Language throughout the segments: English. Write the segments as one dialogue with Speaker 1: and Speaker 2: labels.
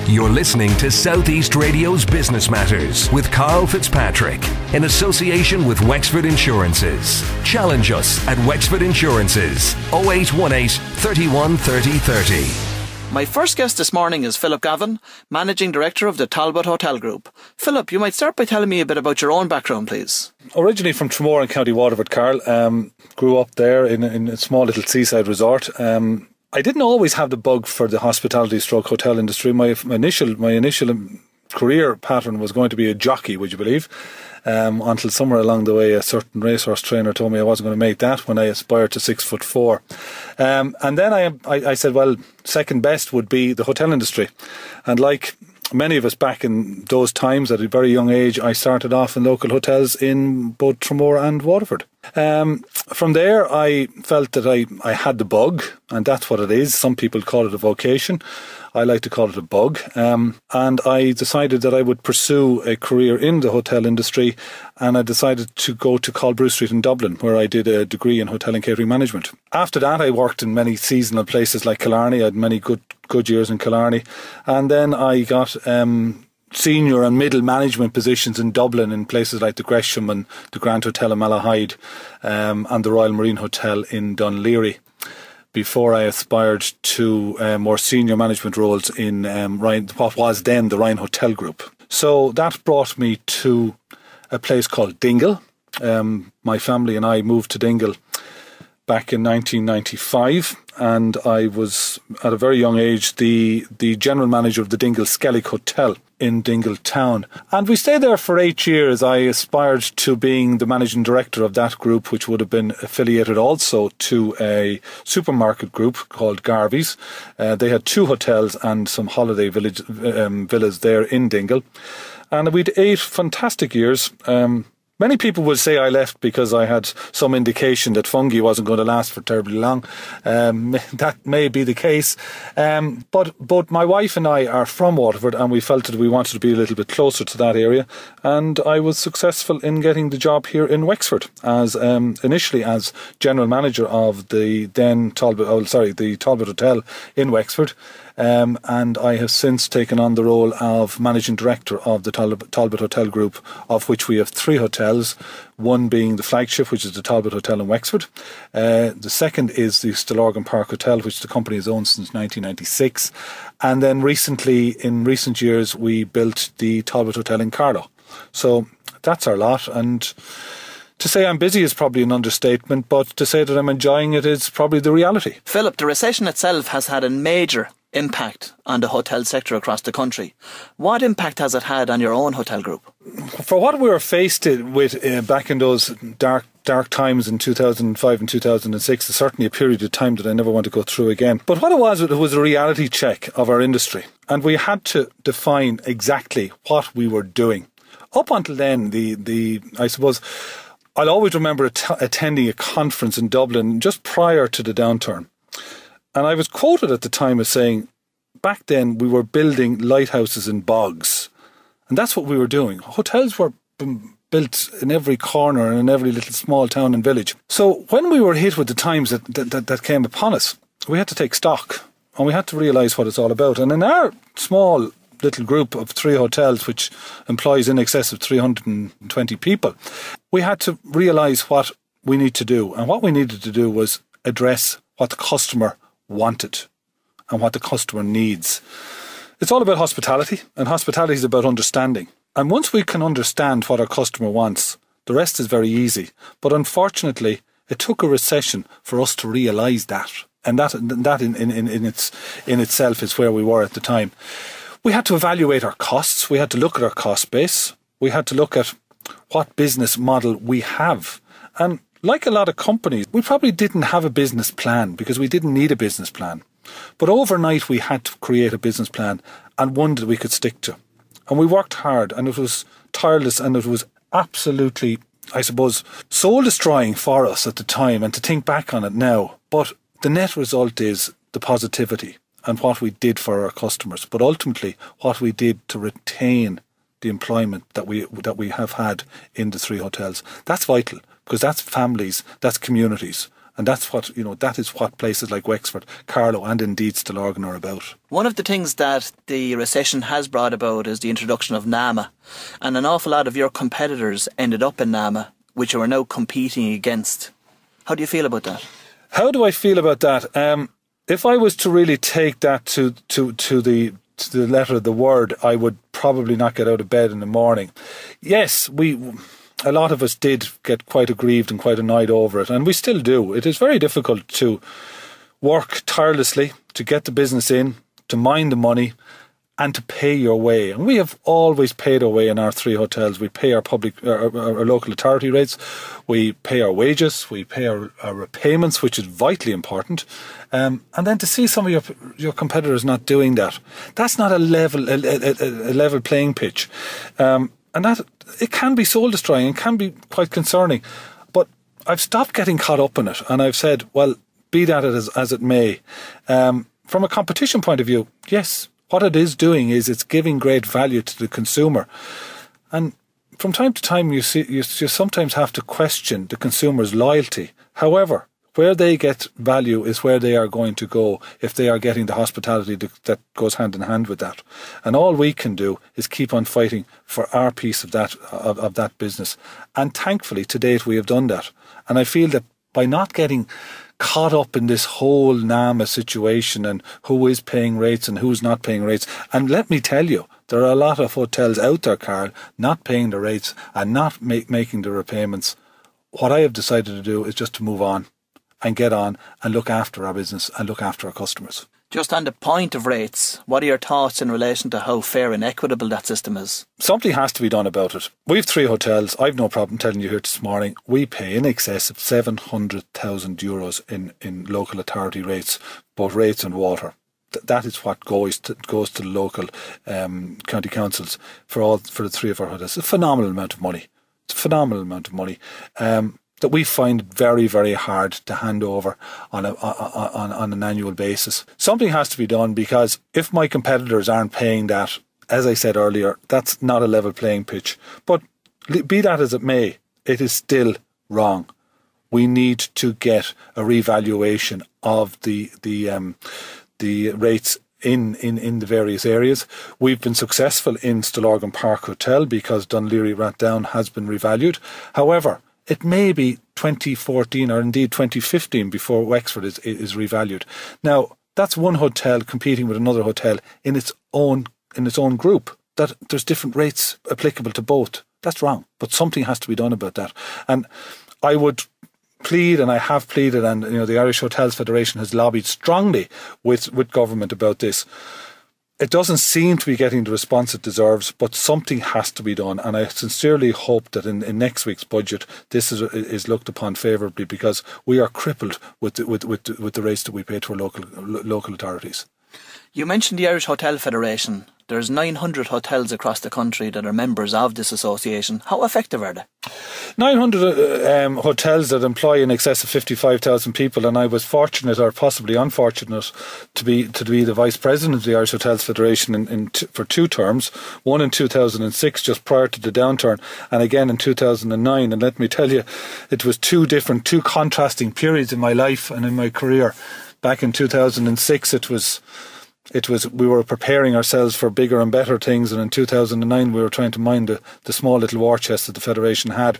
Speaker 1: You're listening to Southeast Radio's Business Matters with Karl Fitzpatrick in association with Wexford Insurances. Challenge us at Wexford Insurances 0818 31 30 30.
Speaker 2: My first guest this morning is Philip Gavin, Managing Director of the Talbot Hotel Group. Philip, you might start by telling me a bit about your own background, please.
Speaker 3: Originally from Tramore in County Waterford, Karl. Grew up there in a small little seaside resort. I didn't always have the bug for the hospitality stroke hotel industry. My initial career pattern was going to be a jockey, would you believe? Until somewhere along the way a certain racehorse trainer told me I wasn't going to make that when I aspired to 6'4". And then I said, well, second best would be the hotel industry. And like many of us back in those times, at a very young age, I started off in local hotels in both Tramore and Waterford. From there, I felt that I had the bug, and that's what it is. Some people call it a vocation. I like to call it a bug. And I decided that I would pursue a career in the hotel industry, and I decided to go to Colbrew Street in Dublin, where I did a degree in hotel and catering management. After that, I worked in many seasonal places like Killarney. I had many good years in Killarney. And then I got senior and middle management positions in Dublin in places like the Gresham and the Grand Hotel in Malahide, and the Royal Marine Hotel in Dunleary, before I aspired to more senior management roles in what was then the Ryan Hotel Group. So that brought me to a place called Dingle. My family and I moved to Dingle back in 1995, and I was, at a very young age, the general manager of the Dingle Skellig Hotel in Dingle Town. And we stayed there for 8 years. I aspired to being the managing director of that group, which would have been affiliated also to a supermarket group called Garvey's. They had 2 hotels and some holiday villas there in Dingle. And we'd 8 fantastic years. Many people would say I left because I had some indication that fungi wasn't going to last for terribly long. That may be the case. But both my wife and I are from Waterford, and we felt that we wanted to be a little bit closer to that area. And I was successful in getting the job here in Wexford, as initially as general manager of the Talbot Hotel in Wexford. And I have since taken on the role of managing director of the Talbot Hotel Group, of which we have 3 hotels, one being the flagship, which is the Talbot Hotel in Wexford. The second is the Stillorgan Park Hotel, which the company has owned since 1996. And then in recent years, we built the Talbot Hotel in Carlow. So that's our lot. And to say I'm busy is probably an understatement, but to say that I'm enjoying it is probably the reality.
Speaker 2: Philip, the recession itself has had a major impact on the hotel sector across the country. What impact has it had on your own hotel group?
Speaker 3: For what we were faced with back in those dark times in 2005 and 2006, is certainly a period of time that I never want to go through again. But what it was a reality check of our industry, and we had to define exactly what we were doing. Up until then, I suppose I'll always remember attending a conference in Dublin just prior to the downturn. And I was quoted at the time as saying, back then we were building lighthouses in bogs. And that's what we were doing. Hotels were built in every corner and in every little small town and village. So when we were hit with the times that came upon us, we had to take stock, and we had to realise what it's all about. And in our small little group of 3 hotels, which employs in excess of 320 people, we had to realise what we need to do. And what we needed to do was address what the customer wanted and what the customer needs. It's all about hospitality, and hospitality is about understanding. And once we can understand what our customer wants, the rest is very easy. But unfortunately, it took a recession for us to realise that. And that in itself is where we were at the time. We had to evaluate our costs. We had to look at our cost base. We had to look at what business model we have. And like a lot of companies, we probably didn't have a business plan because we didn't need a business plan. But overnight we had to create a business plan, and one that we could stick to. And we worked hard, and it was tireless, and it was absolutely, I suppose, soul-destroying for us at the time, and to think back on it now. But the net result is the positivity and what we did for our customers, but ultimately what we did to retain the employment that we have had in the 3 hotels. That's vital, because that's families, that's communities, And that's what, that is what places like Wexford, Carlow and indeed Stillorgan are about.
Speaker 2: One of the things that the recession has brought about is the introduction of NAMA. And an awful lot of your competitors ended up in NAMA, which you are now competing against. How do you feel about that?
Speaker 3: How do I feel about that? If I was to really take that to the letter of the word, I would probably not get out of bed in the morning. Yes, a lot of us did get quite aggrieved and quite annoyed over it, and we still do. It is very difficult to work tirelessly to get the business in, to mind the money, and to pay your way. And we have always paid our way in our 3 hotels. We pay our local authority rates, we pay our wages, we pay our repayments, which is vitally important. And then to see some of your competitors not doing that, that's not a level playing pitch. And that it can be soul destroying, it can be quite concerning. But I've stopped getting caught up in it, and I've said, well, be that as it may. From a competition point of view, yes, what it is doing is it's giving great value to the consumer. And from time to time you sometimes have to question the consumer's loyalty. However, where they get value is where they are going to go if they are getting the hospitality that goes hand in hand with that. And all we can do is keep on fighting for our piece of that business. And thankfully, to date, we have done that. And I feel that by not getting caught up in this whole NAMA situation and who is paying rates and who's not paying rates. And let me tell you, there are a lot of hotels out there, Karl, not paying the rates and not making the repayments. What I have decided to do is just to move on and get on and look after our business and look after our customers.
Speaker 2: Just on the point of rates, what are your thoughts in relation to how fair and equitable that system is?
Speaker 3: Something has to be done about it. We have 3 hotels. I've no problem telling you here this morning, we pay in excess of 700,000 euros in local authority rates, both rates and water. That is what goes to the local county councils for the 3 of our hotels. It's a phenomenal amount of money. It's a phenomenal amount of money. That we find very, very hard to hand over on an annual basis. Something has to be done, because if my competitors aren't paying that, as I said earlier, that's not a level playing pitch. But be that as it may, it is still wrong. We need to get a revaluation of the rates in the various areas. We've been successful in Stillorgan Park Hotel because Dunleary Rathdown has been revalued. However, it may be 2014 or indeed 2015 before Wexford is revalued. Now, that's one hotel competing with another hotel in its own group. That there's different rates applicable to both. That's wrong. But something has to be done about that. And I would plead, and I have pleaded, and the Irish Hotels Federation has lobbied strongly with government about this. It doesn't seem to be getting the response it deserves, but something has to be done. And I sincerely hope that in next week's budget, this is looked upon favourably, because we are crippled with the rates that we pay to our local authorities.
Speaker 2: You mentioned the Irish Hotel Federation. There's 900 hotels across the country that are members of this association. How effective are they?
Speaker 3: 900 hotels that employ in excess of 55,000 people, and I was fortunate, or possibly unfortunate, to be the vice president of the Irish Hotels Federation for 2 terms. One in 2006, just prior to the downturn, and again in 2009. And let me tell you, it was two contrasting periods in my life and in my career. Back in 2006, we were preparing ourselves for bigger and better things, and in 2009 we were trying to mind the small little war chest that the Federation had.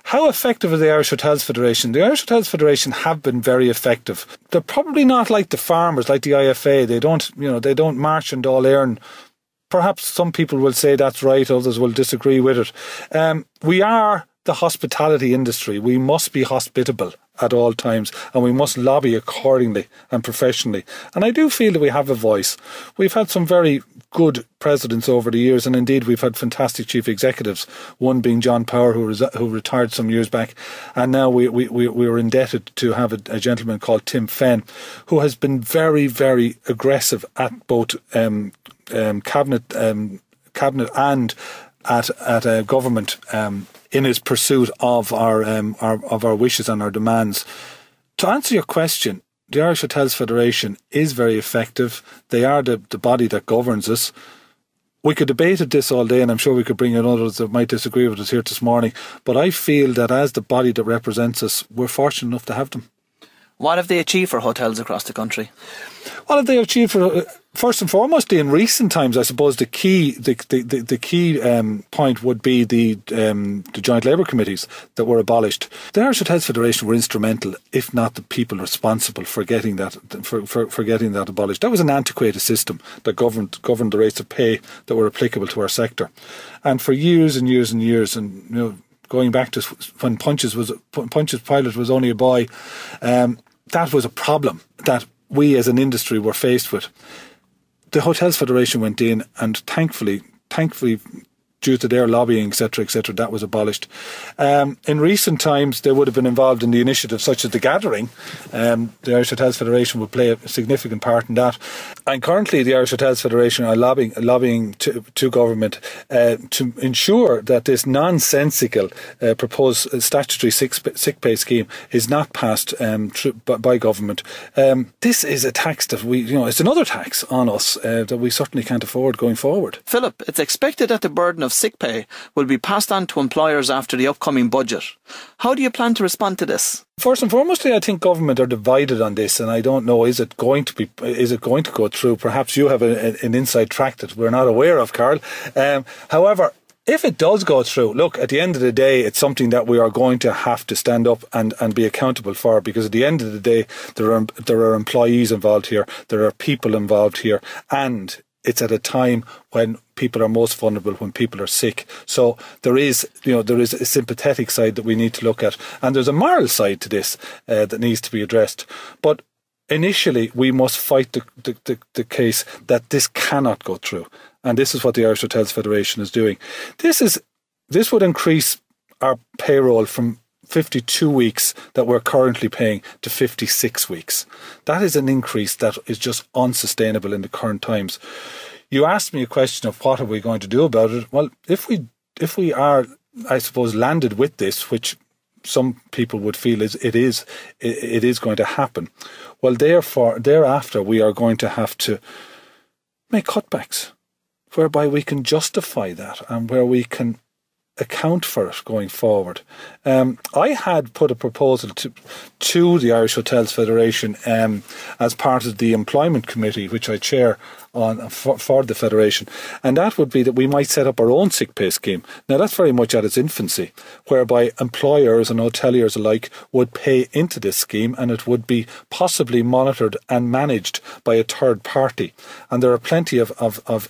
Speaker 3: How effective is the Irish Hotels Federation? The Irish Hotels Federation have been very effective. They're probably not like the farmers, like the IFA. They don't march and all air, and perhaps some people will say that's right, others will disagree with it. We are the hospitality industry. We must be hospitable at all times, and we must lobby accordingly and professionally. And I do feel that we have a voice. We've had some very good presidents over the years, and indeed we've had fantastic chief executives, one being John Power, who retired some years back, and now we were indebted to have a gentleman called Tim Fenn, who has been very, very aggressive at both cabinet and at government in his pursuit of our wishes and our demands. To answer your question, the Irish Hotels Federation is very effective. They are the body that governs us. We could debate this all day, and I'm sure we could bring in others that might disagree with us here this morning, but I feel that as the body that represents us, we're fortunate enough to have them.
Speaker 2: What have they achieved for hotels across the country?
Speaker 3: What have they achieved for? First and foremost, in recent times, I suppose the key point would be the joint labour committees that were abolished. The Irish Hotels Federation were instrumental, if not the people responsible for getting that for getting that abolished. That was an antiquated system that governed the rates of pay that were applicable to our sector, and for years and years and years, and going back to when Punches Pilot was only a boy, that was a problem that we as an industry were faced with. The Hotels Federation went in, and thankfully, due to their lobbying, etc., that was abolished. In recent times, they would have been involved in the initiative such as the Gathering. The Irish Hotels Federation would play a significant part in that. And currently, the Irish Hotels Federation are lobbying to government to ensure that this nonsensical proposed statutory sick pay scheme is not passed by government. This is a tax that it's another tax on us that we certainly can't afford going forward.
Speaker 2: Philip, it's expected that the burden of sick pay will be passed on to employers after the upcoming budget. How do you plan to respond to this?
Speaker 3: First and foremost, I think government are divided on this, and I don't know, is it going to go through? Perhaps you have an inside track that we're not aware of, Karl. However, if it does go through, look, at the end of the day, it's something that we are going to have to stand up and be accountable for, because at the end of the day, there are employees involved here, there are people involved here, and it's at a time when people are most vulnerable, when people are sick. So there is a sympathetic side that we need to look at, and there's a moral side to this that needs to be addressed. But initially, we must fight the case that this cannot go through, and this is what the Irish Hotels Federation is doing. This would increase our payroll from 52 weeks that we're currently paying to 56 weeks. That is an increase that is just unsustainable in the current times. You asked me a question of what are we going to do about it. Well, if we are, I suppose, landed with this, which some people would feel it is going to happen, well, thereafter we are going to have to make cutbacks whereby we can justify that and where we can account for it going forward. I had put a proposal to the Irish Hotels Federation as part of the employment committee, which I chair for the Federation, and that would be that we might set up our own sick pay scheme. Now, that's very much at its infancy, whereby employers and hoteliers alike would pay into this scheme, and it would be possibly monitored and managed by a third party. And there are plenty of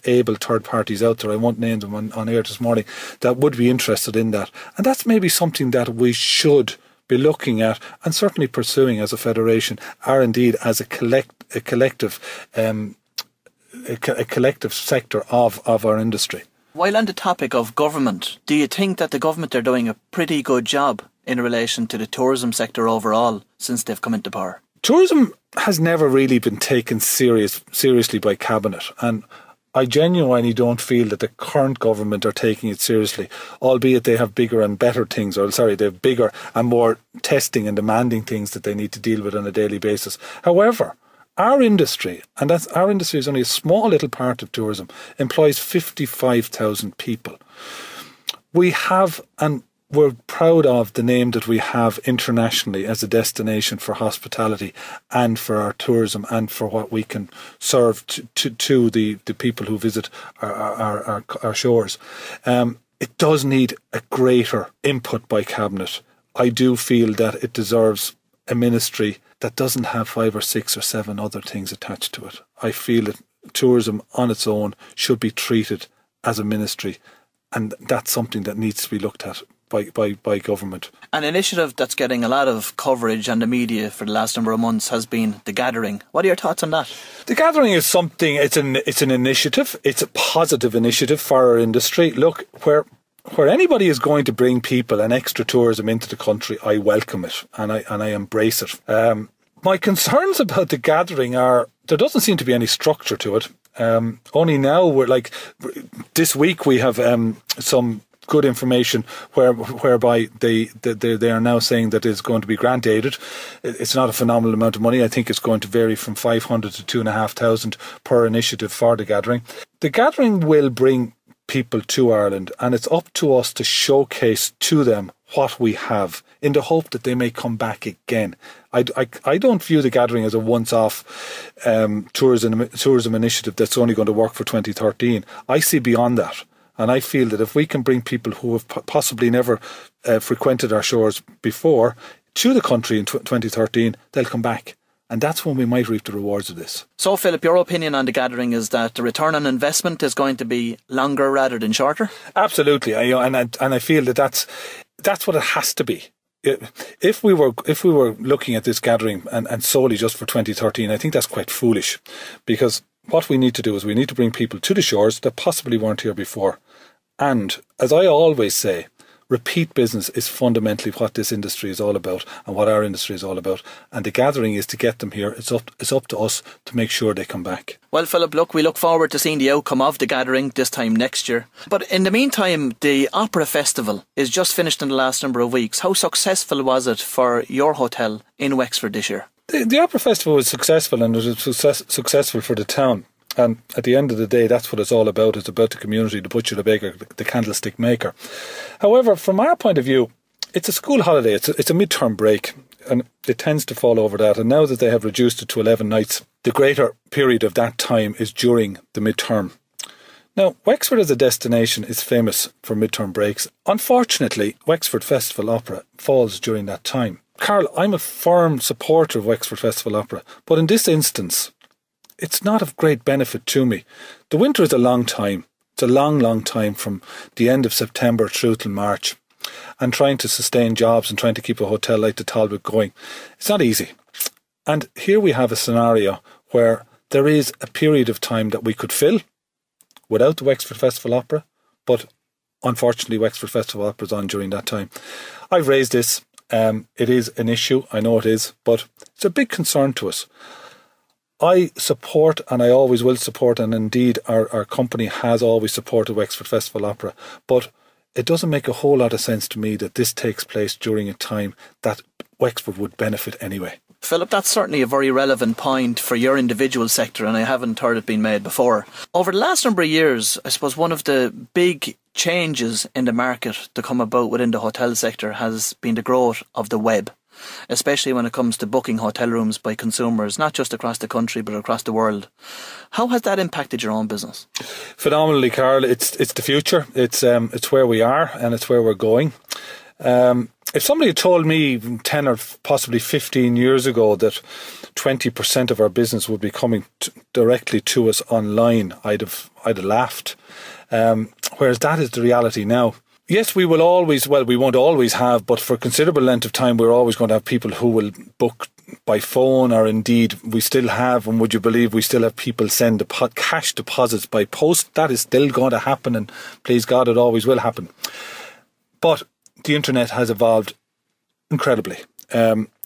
Speaker 3: able third parties out there, I won't name them on air this morning, that would be interested in that. And that's maybe something that we should be looking at and certainly pursuing as a federation, or indeed as a collective sector of our industry.
Speaker 2: While on the topic of government, do you think that the government are doing a pretty good job in relation to the tourism sector overall since they've come into power?
Speaker 3: Tourism has never really been taken seriously by Cabinet, and I genuinely don't feel that the current government are taking it seriously, albeit they have bigger and better things, they have bigger and more testing and demanding things that they need to deal with on a daily basis. However, our industry, and our industry is only a small little part of tourism, employs 55,000 people. We have, and we're proud of the name that we have internationally as a destination for hospitality and for our tourism and for what we can serve to the people who visit our shores. It does need a greater input by Cabinet. I do feel that it deserves a ministry that doesn't have 5 or 6 or 7 other things attached to it. I feel that tourism on its own should be treated as a ministry, and that's something that needs to be looked at by government. An
Speaker 2: initiative that's getting a lot of coverage on the media for the last number of months has been the Gathering. What are your thoughts on that?
Speaker 3: The Gathering is something, it's an initiative, it's a positive initiative for our industry. Look, where anybody is going to bring people and extra tourism into the country, I welcome it and I embrace it. My concerns about the Gathering are there doesn't seem to be any structure to it. Only now this week we have some good information whereby they are now saying that it's going to be grant aided. It's not a phenomenal amount of money. I think it's going to vary from 500 to 2,500 per initiative for the Gathering. The Gathering will bring people to Ireland, and it's up to us to showcase to them what we have in the hope that they may come back again. I don't view the gathering as a once-off tourism initiative that's only going to work for 2013. I see beyond that. And I feel that if we can bring people who have possibly never frequented our shores before to the country in 2013, they'll come back. And that's when we might reap the rewards of this. So,
Speaker 2: Philip, your opinion on the gathering is that the return on investment is going to be longer rather than shorter?
Speaker 3: Absolutely. I feel that that's what it has to be. If we were looking at this gathering and solely just for 2013, I think that's quite foolish, because what we need to do is we need to bring people to the shores that possibly weren't here before. And as I always say, repeat business is fundamentally what this industry is all about and what our industry is all about. And the gathering is to get them here. It's up to us to make sure they come back.
Speaker 2: Well, Philip, look, we look forward to seeing the outcome of the gathering this time next year. But in the meantime, the Opera Festival is just finished in the last number of weeks. How successful was it for your hotel in Wexford this year?
Speaker 3: The Opera Festival was successful, and it was successful for the town. And at the end of the day, that's what it's all about. It's about the community, the butcher, the baker, the candlestick maker. However, from our point of view, it's a school holiday. It's a mid-term break, and it tends to fall over that. And now that they have reduced it to 11 nights, the greater period of that time is during the mid-term. Now, Wexford as a destination is famous for mid-term breaks. Unfortunately, Wexford Festival Opera falls during that time. Karl, I'm a firm supporter of Wexford Festival Opera, but in this instance, it's not of great benefit to me. The winter is a long time. It's a long, long time from the end of September through till March. And trying to sustain jobs and trying to keep a hotel like the Talbot going, it's not easy. And here we have a scenario where there is a period of time that we could fill without the Wexford Festival Opera, but unfortunately Wexford Festival Opera is on during that time. I've raised this. It is an issue, I know it is, but it's a big concern to us. I support, and I always will support, and indeed our company has always supported Wexford Festival Opera, but it doesn't make a whole lot of sense to me that this takes place during a time that Wexford would benefit anyway.
Speaker 2: Philip, that's certainly a very relevant point for your individual sector, and I haven't heard it being made before. Over the last number of years, I suppose one of the big changes in the market to come about within the hotel sector has been the growth of the web, especially when it comes to booking hotel rooms by consumers, not just across the country but across the world. How has that impacted your own business?
Speaker 3: Phenomenally, Karl. It's the future. It's where we are and it's where we're going. If somebody had told me 10 or possibly 15 years ago that 20% of our business would be coming directly to us online, I'd have laughed. Whereas that is the reality now. Yes, we will always, well, we won't always have, but for a considerable length of time, we're always going to have people who will book by phone, or indeed we still have, and would you believe we still have people send cash deposits by post. That is still going to happen, and please God, it always will happen. But the internet has evolved incredibly.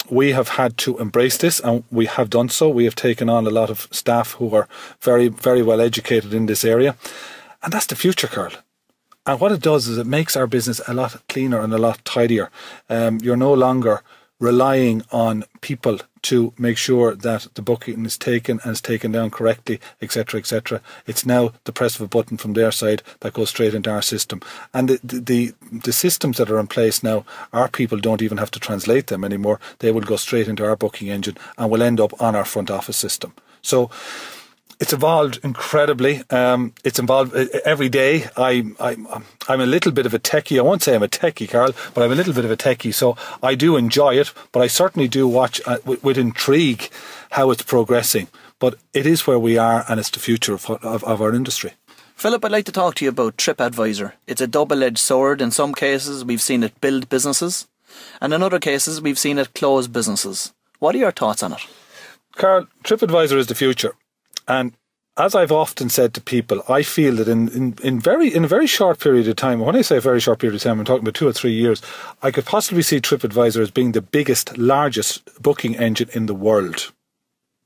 Speaker 3: We have had to embrace this, and we have done so. We have taken on a lot of staff who are very, very well educated in this area, and that's the future, Karl. And what it does is it makes our business a lot cleaner and a lot tidier. You're no longer relying on people to make sure that the booking is taken and is taken down correctly, etc., etc. It's now the press of a button from their side that goes straight into our system. And the systems that are in place now, our people don't even have to translate them anymore. They will go straight into our booking engine and will end up on our front office system. So it's evolved incredibly. It's evolved every day. I'm a little bit of a techie. I won't say I'm a techie, Karl, but I'm a little bit of a techie. So I do enjoy it, but I certainly do watch with intrigue how it's progressing. But it is where we are, and it's the future of our industry.
Speaker 2: Philip, I'd like to talk to you about TripAdvisor. It's a double-edged sword. In some cases, we've seen it build businesses, and in other cases, we've seen it close businesses. What are your thoughts on it?
Speaker 3: Karl, TripAdvisor is the future. And as I've often said to people, I feel that in a very short period of time, when I say a very short period of time, I'm talking about 2 or 3 years, I could possibly see TripAdvisor as being the biggest, largest booking engine in the world,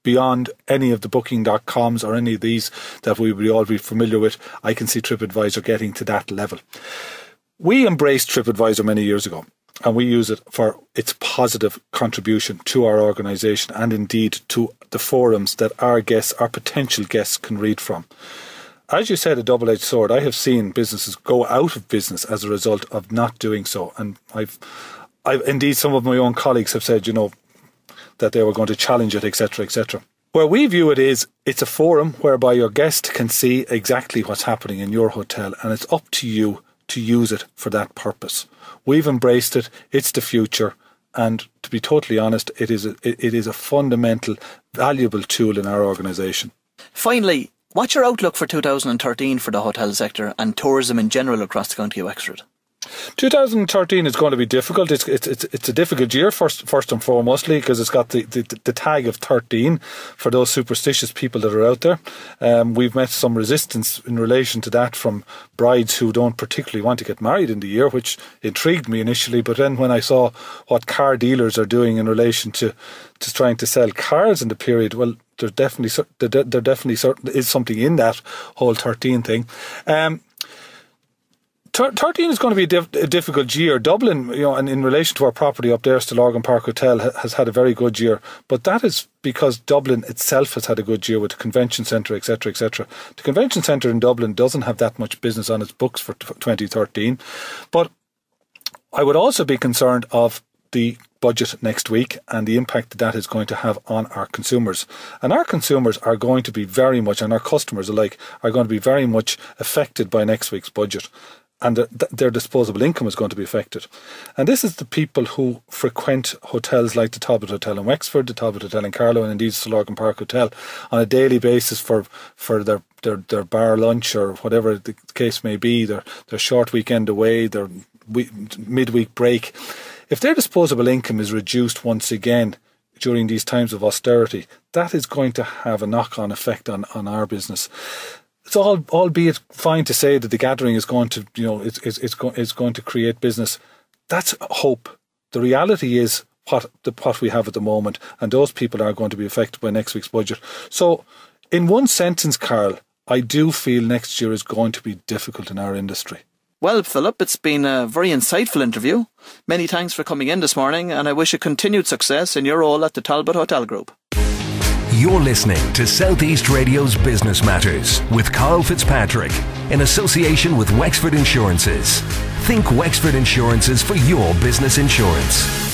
Speaker 3: beyond any of the booking.coms or any of these that we would all be familiar with. I can see TripAdvisor getting to that level. We embraced TripAdvisor many years ago, and we use it for its positive contribution to our organisation and indeed to the forums that our guests, our potential guests, can read from. as you said, a double-edged sword. I have seen businesses go out of business as a result of not doing so. And I've indeed, some of my own colleagues have said, that they were going to challenge it, etc., etc. Where we view it is, it's a forum whereby your guest can see exactly what's happening in your hotel, and it's up to you to use it for that purpose. We've embraced it. It's the future. And to be totally honest, it is a fundamental, valuable tool in our organisation.
Speaker 2: Finally, what's your outlook for 2013 for the hotel sector and tourism in general across the county of Wexford?
Speaker 3: 2013 is going to be difficult. It's a difficult year first and foremostly because it's got the tag of 13 for those superstitious people that are out there. We've met some resistance in relation to that from brides who don't particularly want to get married in the year, which intrigued me initially. But then when I saw what car dealers are doing in relation to trying to sell cars in the period, well, there definitely is something in that whole 13 thing. 13 is going to be a difficult year. Dublin, and in relation to our property up there, Stillorgan Park Hotel, has had a very good year. But that is because Dublin itself has had a good year with the convention centre, etc., etc. The convention centre in Dublin doesn't have that much business on its books for 2013. But I would also be concerned of the budget next week and the impact that is going to have on our consumers. And our consumers are going to be very much, and our customers alike, are going to be very much affected by next week's budget. And their disposable income is going to be affected. And this is the people who frequent hotels like the Talbot Hotel in Wexford, the Talbot Hotel in Carlow, and indeed Stillorgan Park Hotel on a daily basis for their bar lunch or whatever the case may be, their short weekend away, their midweek break. If their disposable income is reduced once again during these times of austerity, that is going to have a knock-on effect on our business. It's albeit fine to say that the gathering is going to, it's going to create business. That's hope. The reality is what we have at the moment, and those people are going to be affected by next week's budget. So, in one sentence, Karl, I do feel next year is going to be difficult in our industry.
Speaker 2: Well, Philip, it's been a very insightful interview. Many thanks for coming in this morning, and I wish you continued success in your role at the Talbot Hotel Group.
Speaker 1: You're listening to South East Radio's Business Matters with Karl Fitzpatrick in association with Wexford Insurances. Think Wexford Insurances for your business insurance.